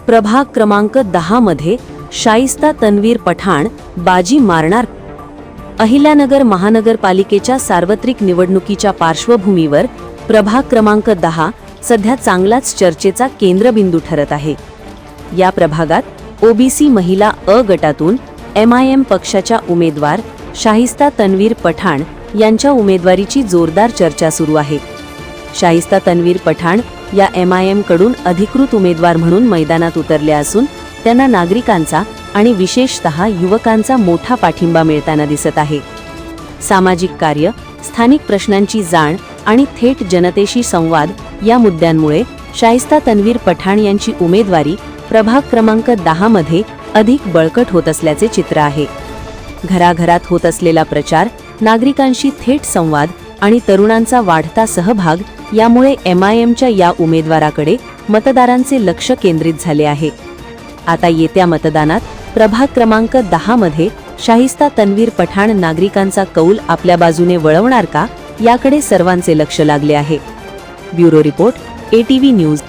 प्रभाग क्रमांक 10 मध्ये शाइस्ता तन्वीर पठाण बाजी मारणार. अहिल्यानगर महानगरपालिकेच्या सार्वत्रिक निवडणुकीच्या पार्श्वभूमीवर प्रभाग क्रमांक 10 सध्या चांगलाच चर्चेचा केंद्रबिंदू ठरत आहे. या प्रभागात ओबीसी महिला अ गटातून MIM पक्षाच्या उमेदवार शाइस्ता तन्वीर पठाण यांच्या उमेदवारीची जोरदार चर्चा सुरू आहे. शाइस्ता तन्वीर पठाण या MIM कडून अधिकृत उमेदवार म्हणून मैदानात उतरल्या असून त्यांना नागरिकांचा आणि विशेषतः युवकांचा मोठा पाठिंबा मिळताना दिसत आहे. सामाजिक कार्य, स्थानिक प्रश्नांची जाण आणि थेट जनतेशी संवाद या मुद्द्यांमुळे शाइस्ता तन्वीर पठाण यांची उमेदवारी प्रभाग क्रमांक 10 मध्ये अधिक बळकट होत असल्याचे चित्र आहे. घराघरात होत असलेला प्रचार, नागरिकांशी थेट संवाद आणि तरुणांचा वाढता सहभाग यामुळे MIMच्या या उमेदवाराकडे मतदारांचे लक्ष केंद्रित झाले आहे. आता येत्या मतदानात प्रभाग क्रमांक 10 मध्ये शाइस्ता तन्वीर पठाण नागरिकांचा कौल आपल्या बाजूने वळवणार का, याकडे सर्वांचे लक्ष लागले आहे. Bureau report, ATV news.